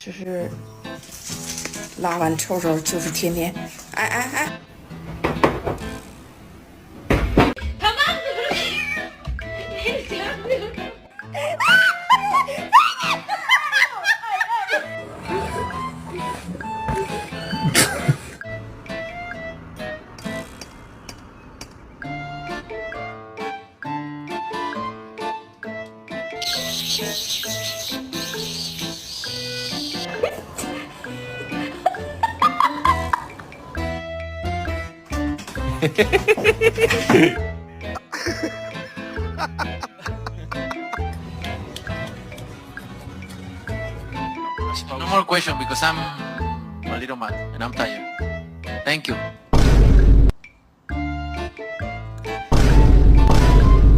就是拉完臭臭，就是天天，哎哎哎。No more question because I'm a little mad and I'm tired. Thank you.